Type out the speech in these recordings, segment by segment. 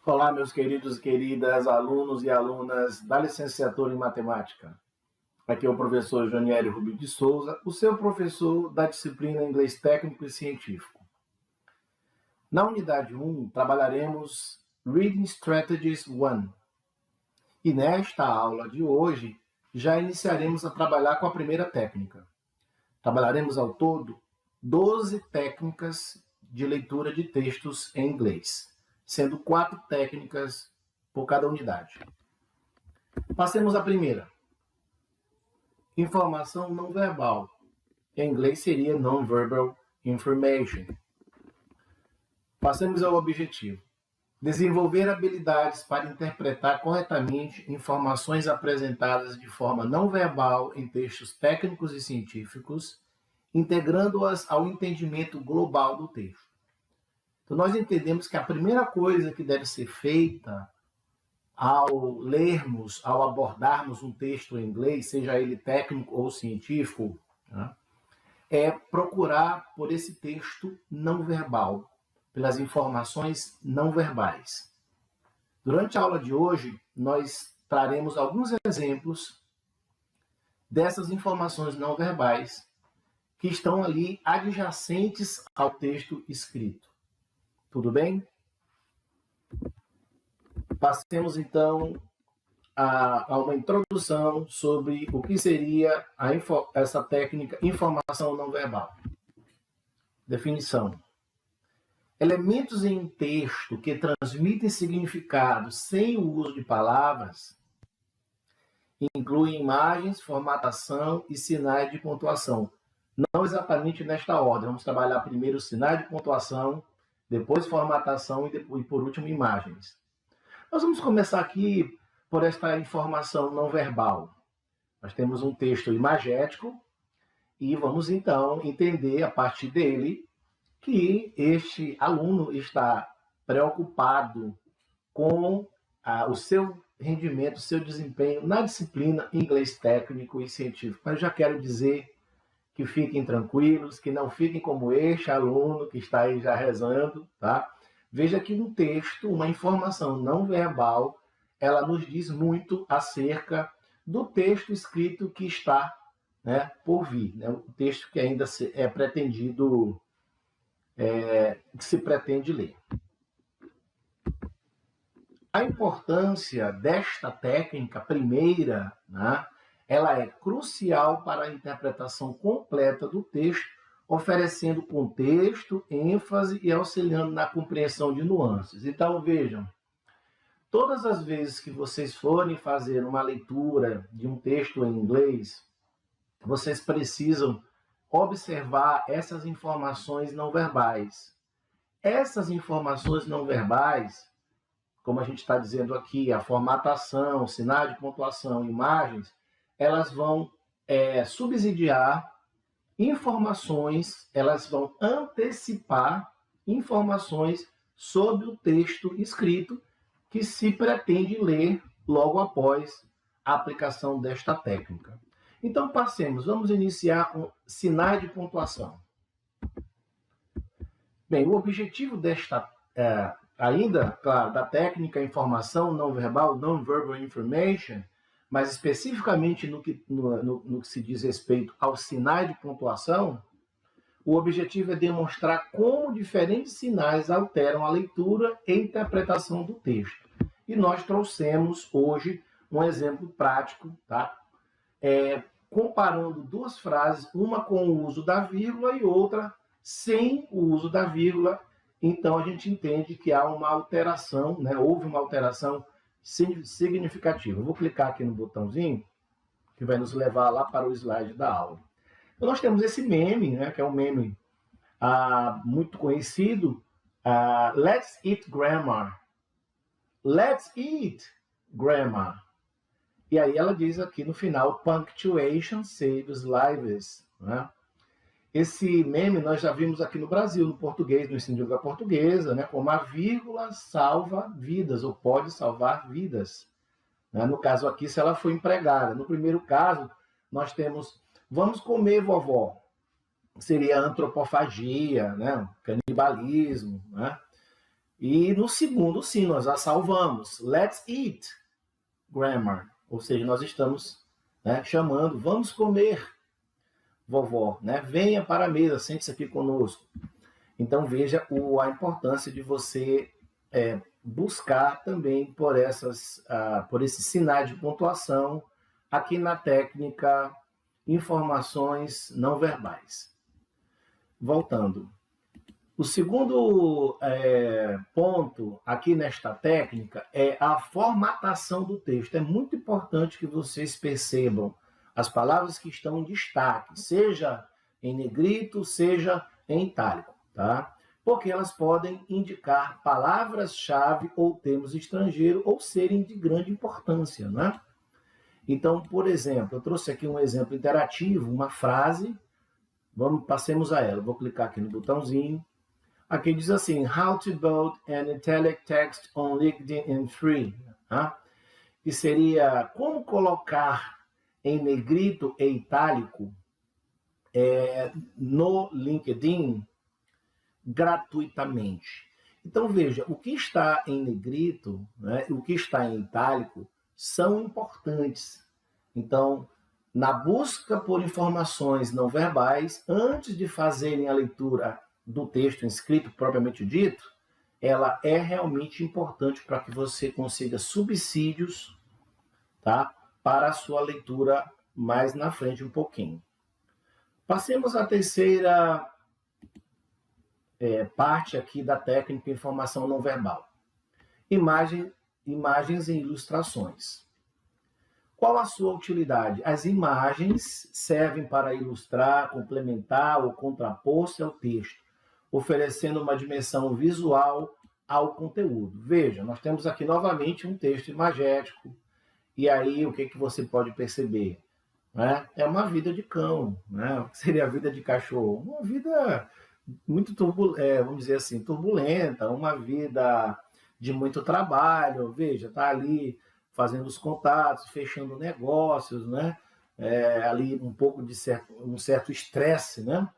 Olá, meus queridos e queridas alunos e alunas da licenciatura em matemática. Aqui é o professor Jonieri Rubio de Souza, o seu professor da disciplina Inglês Técnico e Científico. Na unidade 1, trabalharemos Reading Strategies 1. E nesta aula de hoje, já iniciaremos a trabalhar com a primeira técnica. Trabalharemos ao todo 12 técnicas de leitura de textos em inglês, sendo 4 técnicas por cada unidade. Passemos à primeira. Informação não verbal. Em inglês seria non-verbal information. Passemos ao objetivo. Desenvolver habilidades para interpretar corretamente informações apresentadas de forma não verbal em textos técnicos e científicos, integrando-as ao entendimento global do texto. Então, nós entendemos que a primeira coisa que deve ser feita ao lermos, ao abordarmos um texto em inglês, seja ele técnico ou científico, né, é procurar por esse texto não verbal, pelas informações não verbais. Durante a aula de hoje, nós traremos alguns exemplos dessas informações não verbais que estão ali adjacentes ao texto escrito. Tudo bem? Passemos, então, a uma introdução sobre o que seria essa técnica informação não verbal. Definição. Elementos em texto que transmitem significado sem o uso de palavras incluem imagens, formatação e sinais de pontuação. Não exatamente nesta ordem. Vamos trabalhar primeiro sinais de pontuação, depois formatação e por último, imagens. Nós vamos começar aqui por esta informação não verbal. Nós temos um texto imagético e vamos, então, entender a partir dele que este aluno está preocupado com o seu rendimento, o seu desempenho na disciplina inglês técnico e científico. Mas eu já quero dizer que fiquem tranquilos, que não fiquem como este aluno que está aí já rezando, tá? Veja que no texto, uma informação não verbal, ela nos diz muito acerca do texto escrito que está, né, por vir, né? O texto que ainda é pretendido, que se pretende ler. A importância desta técnica primeira, né, ela é crucial para a interpretação completa do texto, oferecendo contexto, ênfase e auxiliando na compreensão de nuances. Então, vejam, todas as vezes que vocês forem fazer uma leitura de um texto em inglês, vocês precisam observar essas informações não verbais. Essas informações não verbais, como a gente está dizendo aqui, a formatação, sinal de pontuação, imagens, elas vão subsidiar informações, elas vão antecipar informações sobre o texto escrito que se pretende ler logo após a aplicação desta técnica. Então, vamos iniciar com sinais de pontuação. Bem, o objetivo desta, ainda, claro, da técnica informação não verbal, non-verbal information, mas especificamente no que se diz respeito aos sinais de pontuação, o objetivo é demonstrar como diferentes sinais alteram a leitura e interpretação do texto. E nós trouxemos hoje um exemplo prático, tá? Comparando duas frases, uma com o uso da vírgula e outra sem o uso da vírgula. Então, a gente entende que há uma alteração, né? Houve uma alteração significativa. Eu vou clicar aqui no botãozinho que vai nos levar lá para o slide da aula. Então, nós temos esse meme, né, que é um meme muito conhecido, Let's eat grammar. Let's eat grammar. E aí ela diz aqui no final, punctuation saves lives. Né? Esse meme nós já vimos aqui no Brasil, no português, no ensino de língua portuguesa, né, como a vírgula salva vidas, ou pode salvar vidas. Né? No caso aqui, se ela for empregada. No primeiro caso, nós temos, vamos comer, vovó. Seria antropofagia, né? Canibalismo. Né? E no segundo, sim, nós a salvamos. Let's eat, grammar. Ou seja, nós estamos, né, chamando, vamos comer, vovó, né? Venha para a mesa, sente-se aqui conosco. Então veja a importância de você buscar também por esses sinais de pontuação aqui na técnica informações não verbais. Voltando. O segundo ponto aqui nesta técnica é a formatação do texto. É muito importante que vocês percebam as palavras que estão em destaque, seja em negrito, seja em itálico, tá? Porque elas podem indicar palavras-chave ou termos estrangeiros ou serem de grande importância, né? Então, por exemplo, eu trouxe aqui um exemplo interativo, uma frase, passemos a ela. Vou clicar aqui no botãozinho. Aqui diz assim, how to build an italic text on LinkedIn in free, tá? Que seria como colocar em negrito e itálico no LinkedIn gratuitamente. Então veja, o que está em negrito, né, o que está em itálico são importantes. Então, na busca por informações não verbais, antes de fazerem a leitura do texto escrito propriamente dito, ela é realmente importante para que você consiga subsídios, tá, para a sua leitura mais na frente um pouquinho. Passemos à terceira parte aqui da técnica informação não verbal. Imagens e ilustrações. Qual a sua utilidade? As imagens servem para ilustrar, complementar ou contrapor-se ao texto, oferecendo uma dimensão visual ao conteúdo. Veja, nós temos aqui novamente um texto imagético, e aí o que você pode perceber? Né? É uma vida de cão, né? O que seria a vida de cachorro? Uma vida muito vamos dizer assim, turbulenta, uma vida de muito trabalho. Veja, está ali fazendo os contatos, fechando negócios, né? Ali um pouco de um certo estresse, né?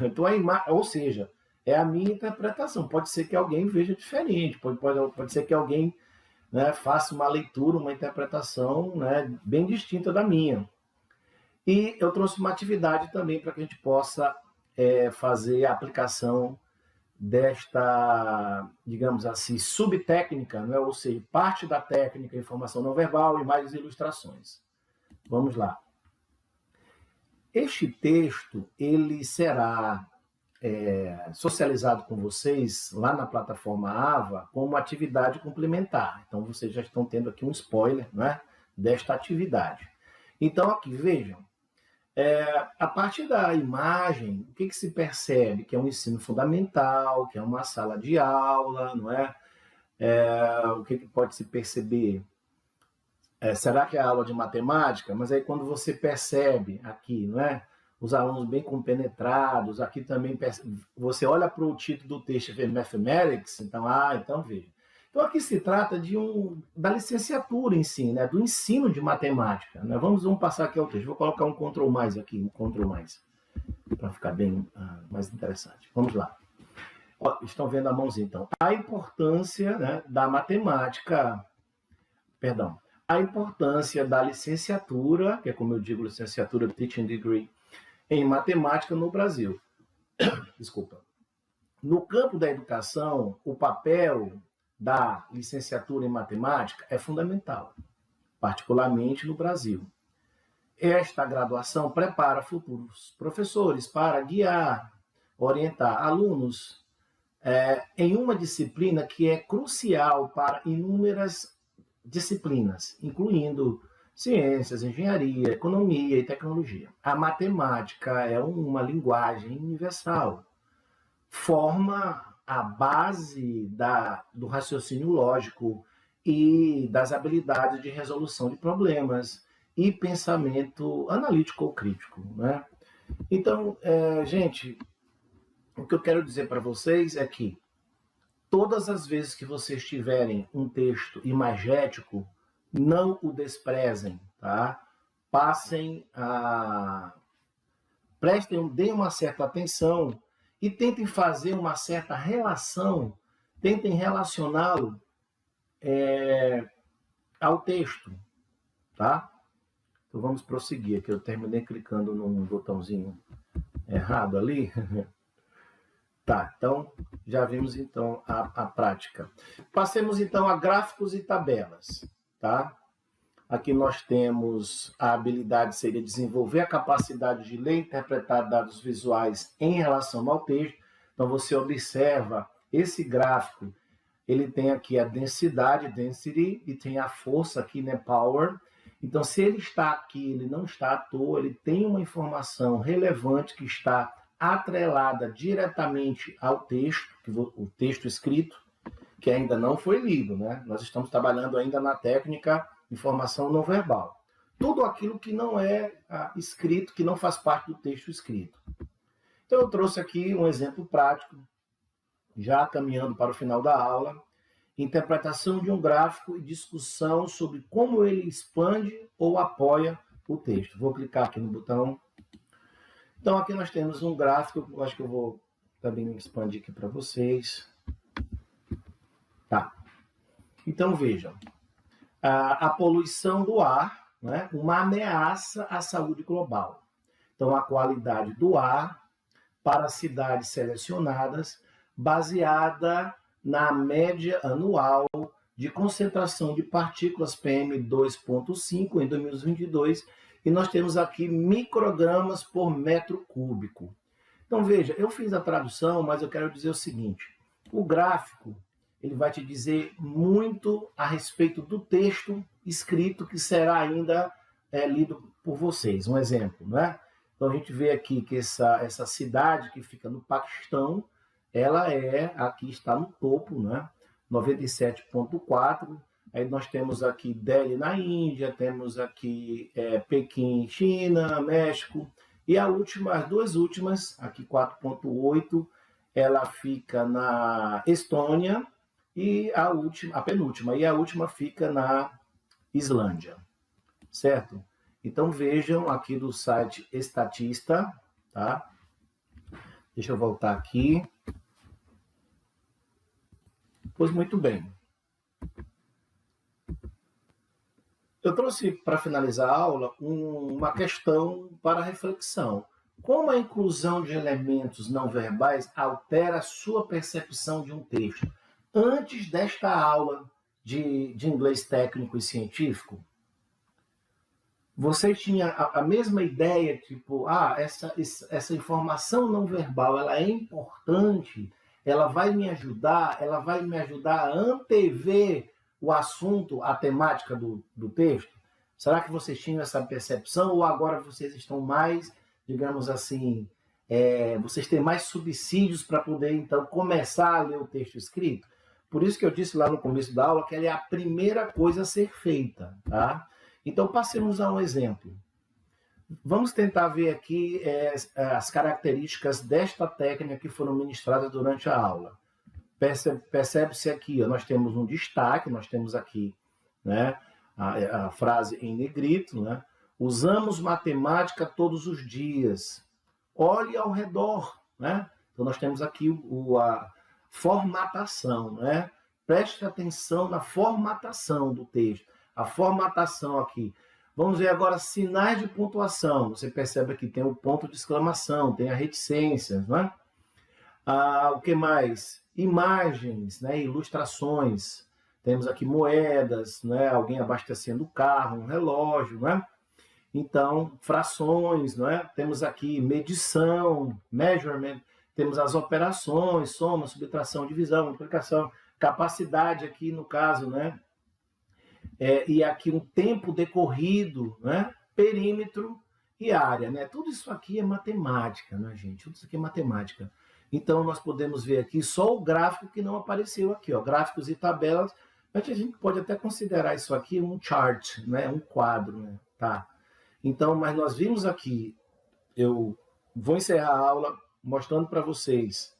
Então, ou seja, é a minha interpretação. Pode ser que alguém veja diferente, pode ser que alguém, né, faça uma leitura, uma interpretação, né, bem distinta da minha. E eu trouxe uma atividade também para que a gente possa fazer a aplicação desta, digamos assim, subtécnica, né? Ou seja, parte da técnica informação não verbal e mais ilustrações. Vamos lá. Este texto ele será socializado com vocês lá na plataforma AVA como uma atividade complementar. Então, vocês já estão tendo aqui um spoiler, né, desta atividade. Então, aqui, vejam, a partir da imagem, o que se percebe? Que é um ensino fundamental, que é uma sala de aula, não é? O que pode se perceber? Será que é aula de matemática? Mas aí quando você percebe aqui, não é? Os alunos bem compenetrados, aqui também você olha para o título do texto, vê Mathematics, então veja. Então aqui se trata da licenciatura em si, né? Do ensino de matemática. Né? Vamos passar aqui ao texto. Vou colocar um Ctrl+, aqui, um Ctrl+, para ficar bem mais interessante. Vamos lá. Ó, estão vendo a mãozinha, então. A importância, né, da matemática, perdão, a importância da licenciatura, que é como eu digo, licenciatura Teaching Degree, em matemática no Brasil. Desculpa. No campo da educação, o papel da licenciatura em matemática é fundamental, particularmente no Brasil. Esta graduação prepara futuros professores para guiar, orientar alunos em uma disciplina que é crucial para inúmeras disciplinas, incluindo ciências, engenharia, economia e tecnologia. A matemática é uma linguagem universal, forma a base do raciocínio lógico e das habilidades de resolução de problemas e pensamento analítico ou crítico, né? Então, gente, o que eu quero dizer para vocês é que todas as vezes que vocês tiverem um texto imagético, não o desprezem, tá? Deem uma certa atenção e tentem fazer uma certa relação tentem relacioná-lo ao texto, tá? Então vamos prosseguir aqui. Eu terminei clicando num botãozinho errado ali. Tá, então já vimos então a prática. Passemos então a gráficos e tabelas, tá? Aqui nós temos a habilidade, seria desenvolver a capacidade de ler e interpretar dados visuais em relação ao texto. Então você observa esse gráfico, ele tem aqui a densidade, density, e tem a força aqui, né, power. Então se ele está aqui, ele não está à toa, ele tem uma informação relevante que está atrelada diretamente ao texto, o texto escrito, que ainda não foi lido, né? Nós estamos trabalhando ainda na técnica informação não verbal. Tudo aquilo que não é escrito, que não faz parte do texto escrito. Então eu trouxe aqui um exemplo prático, já caminhando para o final da aula, interpretação de um gráfico e discussão sobre como ele expande ou apoia o texto. Vou clicar aqui no botão. Então, aqui nós temos um gráfico, eu acho que eu vou também expandir aqui para vocês. Tá. Então, vejam. A poluição do ar, né, uma ameaça à saúde global. Então, a qualidade do ar para cidades selecionadas, baseada na média anual de concentração de partículas PM2.5 em 2022, e nós temos aqui microgramas por metro cúbico. Então, veja, eu fiz a tradução, mas eu quero dizer o seguinte, o gráfico, ele vai te dizer muito a respeito do texto escrito que será ainda lido por vocês. Um exemplo, né? Então, a gente vê aqui que essa cidade que fica no Paquistão, ela aqui está no topo, né? 97,4. Aí nós temos aqui Delhi na Índia, temos aqui Pequim, China, México. E as duas últimas, aqui 4,8, ela fica na Estônia, e a penúltima, e a última fica na Islândia, certo? Então vejam aqui do site Estatista, tá? Deixa eu voltar aqui. Pois muito bem. Eu trouxe para finalizar a aula uma questão para reflexão. Como a inclusão de elementos não verbais altera a sua percepção de um texto? Antes desta aula de inglês técnico e científico, você tinha a mesma ideia, tipo, essa informação não verbal, ela é importante, ela vai me ajudar a antever o assunto, a temática do texto? Será que vocês tinham essa percepção ou agora vocês estão mais, digamos assim, vocês têm mais subsídios para poder, então, começar a ler o texto escrito? Por isso que eu disse lá no começo da aula que ela é a primeira coisa a ser feita, tá? Então, passemos a um exemplo. Vamos tentar ver aqui as características desta técnica que foram ministradas durante a aula. Percebe-se aqui, nós temos um destaque, nós temos aqui, né, a frase em negrito, né? Usamos matemática todos os dias. Olhe ao redor, né? Então, nós temos aqui a formatação, né? Preste atenção na formatação do texto. A formatação aqui. Vamos ver agora sinais de pontuação. Você percebe aqui tem o ponto de exclamação, tem a reticência, né? O que mais? Imagens, né? Ilustrações. Temos aqui moedas, né? Alguém abastecendo o carro, um relógio, né? Então, frações, né? Temos aqui medição, measurement. Temos as operações, soma, subtração, divisão, multiplicação, capacidade aqui no caso, né? E aqui um tempo decorrido, né? Perímetro e área, né? Tudo isso aqui é matemática, né, gente? Tudo isso aqui é matemática. Então, nós podemos ver aqui só o gráfico que não apareceu aqui, ó, gráficos e tabelas. Mas a gente pode até considerar isso aqui um chart, né? Um quadro, né? Tá? Então, mas nós vimos aqui, eu vou encerrar a aula mostrando para vocês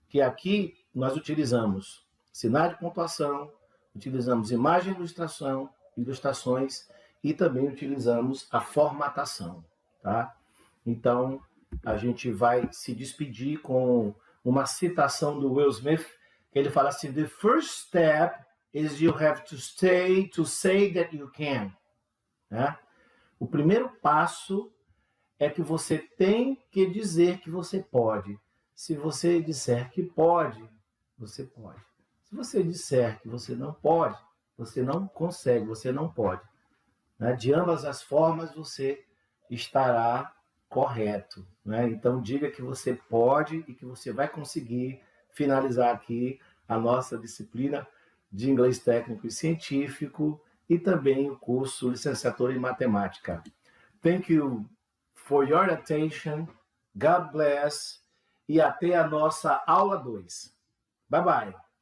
que aqui nós utilizamos sinais de pontuação, utilizamos imagem e ilustrações e também utilizamos a formatação, tá? Então, a gente vai se despedir com uma citação do Will Smith, Ele fala assim, the first step is you have to say that you can. Né? O primeiro passo é que você tem que dizer que você pode. Se você disser que pode, você pode. Se você disser que você não pode, você não consegue, você não pode. Né? De ambas as formas, você estará correto. Né? Então, diga que você pode e que você vai conseguir finalizar aqui a nossa disciplina de inglês técnico e científico e também o curso licenciatura em matemática. Thank you for your attention. God bless. E até a nossa aula 2. Bye, bye.